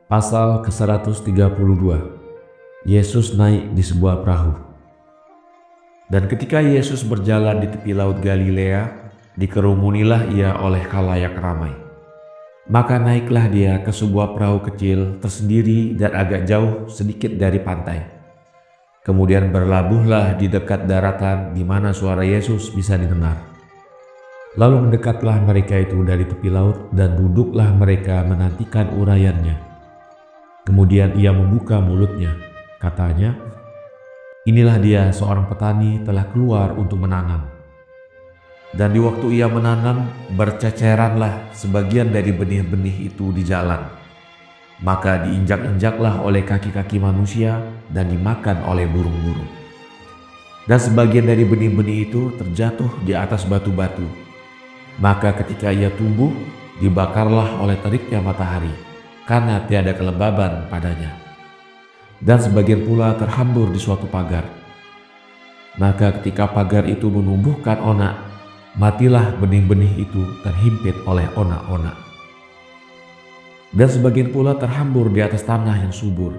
Pasal ke-132. Yesus naik di sebuah perahu. Dan ketika Yesus berjalan di tepi laut Galilea, dikerumunilah ia oleh khalayak ramai. Maka naiklah dia ke sebuah perahu kecil tersendiri dan agak jauh sedikit dari pantai. Kemudian berlabuhlah di dekat daratan di mana suara Yesus bisa didengar. Lalu mendekatlah mereka itu dari tepi laut dan duduklah mereka menantikan uraiannya. Kemudian ia membuka mulutnya, katanya, "Inilah dia seorang petani telah keluar untuk menanam." Dan di waktu ia menanam, berceceranlah sebagian dari benih-benih itu di jalan. Maka diinjak-injaklah oleh kaki-kaki manusia dan dimakan oleh burung-burung. Dan sebagian dari benih-benih itu terjatuh di atas batu-batu. Maka ketika ia tumbuh, dibakarlah oleh teriknya matahari, karena tiada kelembaban padanya. Dan sebagian pula terhambur di suatu pagar. Maka ketika pagar itu menumbuhkan onak, matilah benih-benih itu terhimpit oleh onak-onak. Dan sebagian pula terhambur di atas tanah yang subur.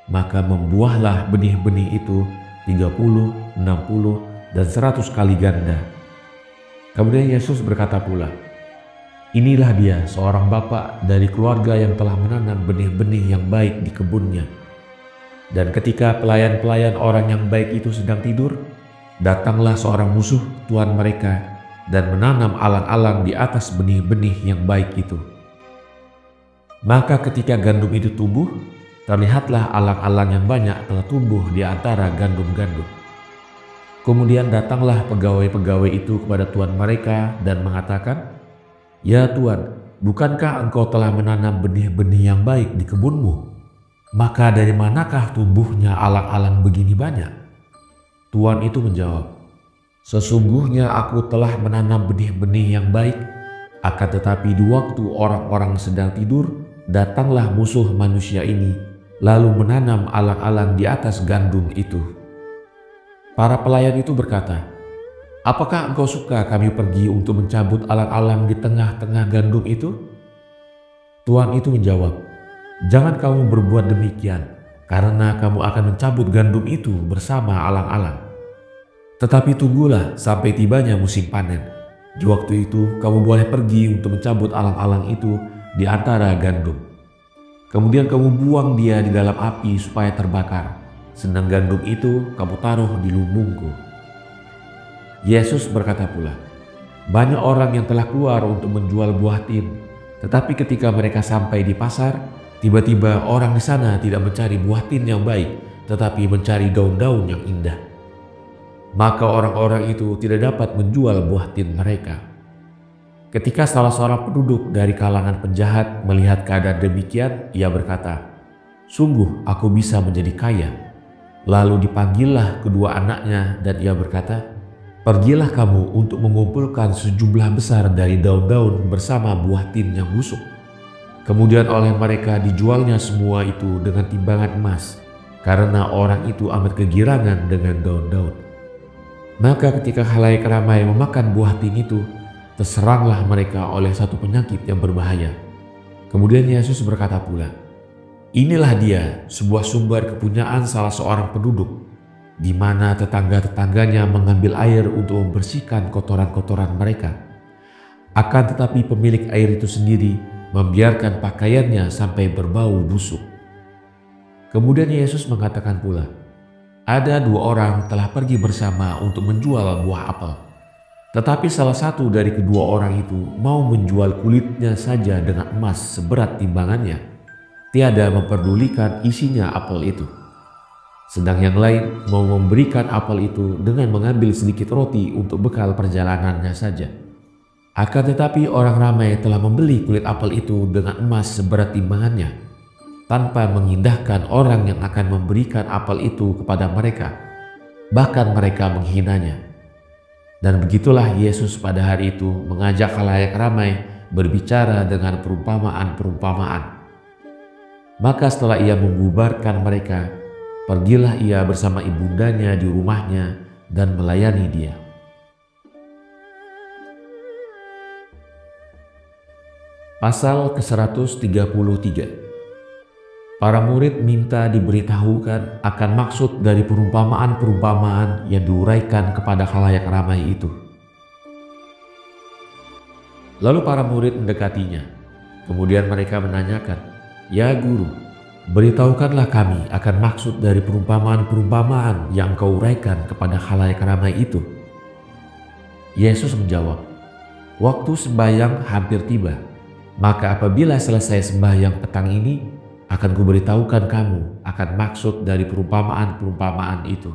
Maka membuahlah benih-benih itu 30, 60, dan 100 kali ganda. Kemudian Yesus berkata pula, "Inilah dia seorang bapak dari keluarga yang telah menanam benih-benih yang baik di kebunnya. Dan ketika pelayan-pelayan orang yang baik itu sedang tidur, datanglah seorang musuh tuan mereka dan menanam alang-alang di atas benih-benih yang baik itu. Maka ketika gandum itu tumbuh, terlihatlah alang-alang yang banyak telah tumbuh di antara gandum-gandum. Kemudian datanglah pegawai-pegawai itu kepada tuan mereka dan mengatakan, 'Ya Tuan, bukankah engkau telah menanam benih-benih yang baik di kebunmu? Maka dari manakah tumbuhnya alang-alang begini banyak?' Tuan itu menjawab, 'Sesungguhnya aku telah menanam benih-benih yang baik, akan tetapi di waktu orang-orang sedang tidur, datanglah musuh manusia ini, lalu menanam alang-alang di atas gandum itu.' Para pelayan itu berkata, 'Apakah engkau suka kami pergi untuk mencabut alang-alang di tengah-tengah gandum itu?' Tuan itu menjawab, 'Jangan kamu berbuat demikian, karena kamu akan mencabut gandum itu bersama alang-alang. Tetapi tunggulah sampai tibanya musim panen. Di waktu itu kamu boleh pergi untuk mencabut alang-alang itu di antara gandum. Kemudian kamu buang dia di dalam api supaya terbakar. Sedang gandum itu kamu taruh di lumbungku.' Yesus berkata pula, 'Banyak orang yang telah keluar untuk menjual buah tin, tetapi ketika mereka sampai di pasar, tiba-tiba orang di sana tidak mencari buah tin yang baik, tetapi mencari daun-daun yang indah. Maka orang-orang itu tidak dapat menjual buah tin mereka.' Ketika salah seorang penduduk dari kalangan penjahat melihat keadaan demikian, ia berkata, 'Sungguh aku bisa menjadi kaya.' Lalu dipanggillah kedua anaknya dan ia berkata, 'Pergilah kamu untuk mengumpulkan sejumlah besar dari daun-daun bersama buah tin yang busuk.' Kemudian oleh mereka dijualnya semua itu dengan timbangan emas, karena orang itu amat kegirangan dengan daun-daun. Maka ketika khalayak ramai memakan buah tin itu, terseranglah mereka oleh satu penyakit yang berbahaya. Kemudian Yesus berkata pula, 'Inilah dia sebuah sumber kepunyaan salah seorang penduduk, di mana tetangga-tetangganya mengambil air untuk membersihkan kotoran-kotoran mereka. Akan tetapi pemilik air itu sendiri membiarkan pakaiannya sampai berbau busuk.' Kemudian Yesus mengatakan pula, 'Ada dua orang telah pergi bersama untuk menjual buah apel. Tetapi salah satu dari kedua orang itu mau menjual kulitnya saja dengan emas seberat timbangannya, tiada memperdulikan isinya apel itu. Sedang yang lain mau memberikan apel itu dengan mengambil sedikit roti untuk bekal perjalanannya saja. Akan tetapi orang ramai telah membeli kulit apel itu dengan emas seberat timbangannya, tanpa mengindahkan orang yang akan memberikan apel itu kepada mereka. Bahkan mereka menghinanya. Dan begitulah Yesus pada hari itu mengajak khalayak ramai berbicara dengan perumpamaan-perumpamaan. Maka setelah ia membubarkan mereka, pergilah ia bersama ibundanya di rumahnya dan melayani dia. Pasal ke-133. Para murid minta diberitahukan akan maksud dari perumpamaan-perumpamaan yang diuraikan kepada khalayak ramai itu. Lalu para murid mendekatinya. Kemudian mereka menanyakan, "Ya Guru, beritahukanlah kami akan maksud dari perumpamaan-perumpamaan yang kau uraikan kepada khalayak ramai itu." Yesus menjawab, "Waktu sembahyang hampir tiba, maka apabila selesai sembahyang petang ini, akan kuberitahukan kamu akan maksud dari perumpamaan-perumpamaan itu."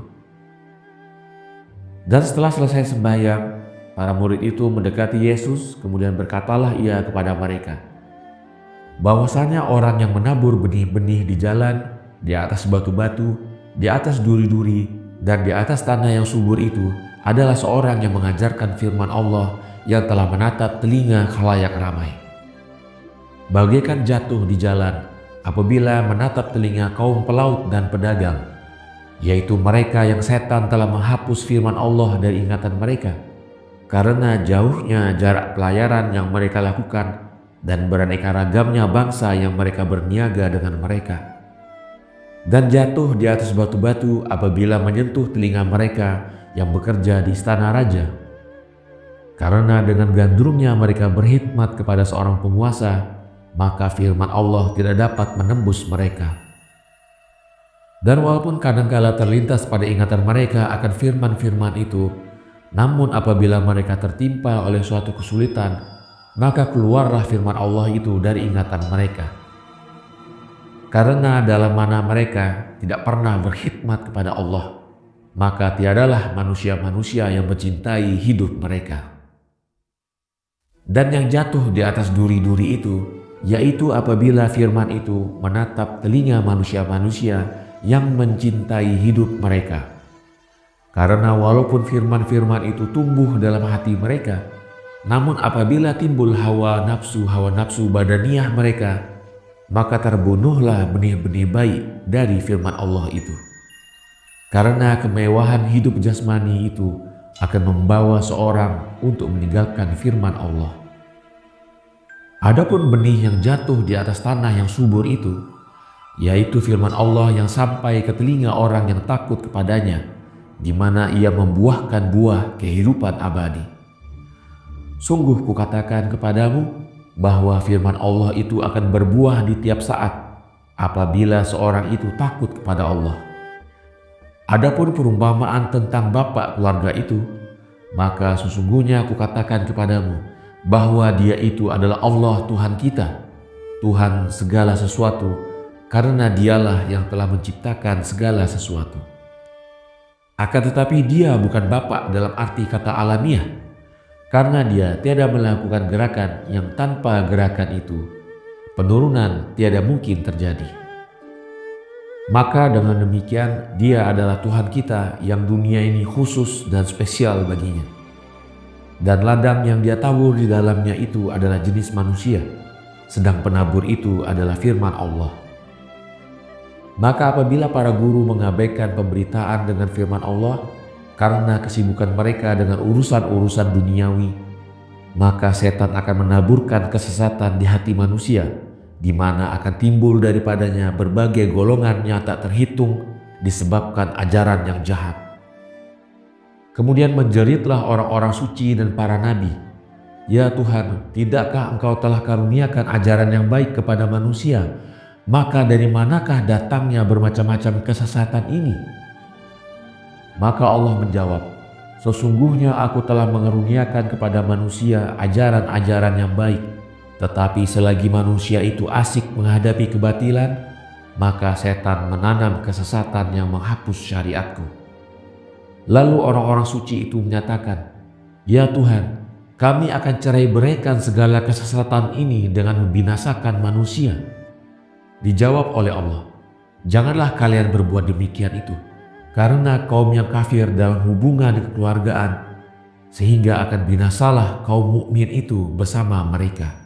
Dan setelah selesai sembahyang, para murid itu mendekati Yesus, kemudian berkatalah ia kepada mereka, bahwasanya orang yang menabur benih-benih di jalan, di atas batu-batu, di atas duri-duri, dan di atas tanah yang subur itu adalah seorang yang mengajarkan firman Allah yang telah menatap telinga khalayak ramai. Bagaikan jatuh di jalan apabila menatap telinga kaum pelaut dan pedagang, yaitu mereka yang setan telah menghapus firman Allah dari ingatan mereka, karena jauhnya jarak pelayaran yang mereka lakukan dan beraneka ragamnya bangsa yang mereka berniaga dengan mereka. Dan jatuh di atas batu-batu apabila menyentuh telinga mereka yang bekerja di istana raja. Karena dengan gandrungnya mereka berkhidmat kepada seorang penguasa, maka firman Allah tidak dapat menembus mereka. Dan walaupun kadangkala terlintas pada ingatan mereka akan firman-firman itu, namun apabila mereka tertimpa oleh suatu kesulitan, maka keluarlah firman Allah itu dari ingatan mereka. Karena dalam mana mereka tidak pernah berkhidmat kepada Allah, maka tiadalah manusia-manusia yang mencintai hidup mereka. Dan yang jatuh di atas duri-duri itu, yaitu apabila firman itu menatap telinga manusia-manusia yang mencintai hidup mereka. Karena walaupun firman-firman itu tumbuh dalam hati mereka, namun apabila timbul hawa nafsu badaniah mereka, maka terbunuhlah benih-benih baik dari firman Allah itu. Karena kemewahan hidup jasmani itu akan membawa seorang untuk meninggalkan firman Allah. Adapun benih yang jatuh di atas tanah yang subur itu, yaitu firman Allah yang sampai ke telinga orang yang takut kepadanya, di mana ia membuahkan buah kehidupan abadi. Sungguh kukatakan kepadamu bahwa firman Allah itu akan berbuah di tiap saat apabila seorang itu takut kepada Allah. Adapun perumpamaan tentang bapa keluarga itu, maka sesungguhnya kukatakan kepadamu bahwa dia itu adalah Allah Tuhan kita, Tuhan segala sesuatu, karena dialah yang telah menciptakan segala sesuatu. Akan tetapi dia bukan bapa dalam arti kata alamiah, karena dia tiada melakukan gerakan yang tanpa gerakan itu penurunan tiada mungkin terjadi. Maka dengan demikian dia adalah Tuhan kita yang dunia ini khusus dan spesial baginya. Dan ladang yang dia tabur di dalamnya itu adalah jenis manusia, sedang penabur itu adalah firman Allah. Maka apabila para guru mengabaikan pemberitaan dengan firman Allah karena kesibukan mereka dengan urusan-urusan duniawi, maka setan akan menaburkan kesesatan di hati manusia, di mana akan timbul daripadanya berbagai golongan yang tak terhitung disebabkan ajaran yang jahat. Kemudian menjeritlah orang-orang suci dan para nabi, "Ya Tuhan, tidakkah Engkau telah karuniakan ajaran yang baik kepada manusia? Maka dari manakah datangnya bermacam-macam kesesatan ini?" Maka Allah menjawab, "Sesungguhnya Aku telah mengaruniakan kepada manusia ajaran-ajaran yang baik. Tetapi selagi manusia itu asik menghadapi kebatilan, maka setan menanam kesesatan yang menghapus syariat-Ku." Lalu orang-orang suci itu menyatakan, "Ya Tuhan, kami akan cerai-beraikan segala kesesatan ini dengan membinasakan manusia." Dijawab oleh Allah, "Janganlah kalian berbuat demikian itu, karena kaum yang kafir dalam hubungan kekeluargaan, sehingga akan binasalah kaum mukmin itu bersama mereka.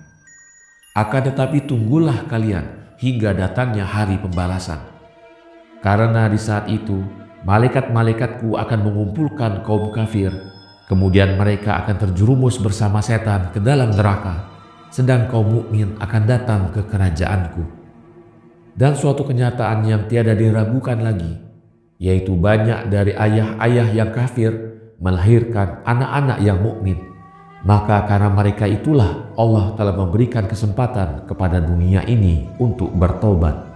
Akan tetapi tunggulah kalian hingga datangnya hari pembalasan. Karena di saat itu malaikat-malaikatku akan mengumpulkan kaum kafir, kemudian mereka akan terjerumus bersama setan ke dalam neraka, sedang kaum mukmin akan datang ke kerajaanku. Dan suatu kenyataan yang tiada diragukan lagi, yaitu banyak dari ayah-ayah yang kafir melahirkan anak-anak yang mukmin. Maka karena mereka itulah Allah telah memberikan kesempatan kepada dunia ini untuk bertobat.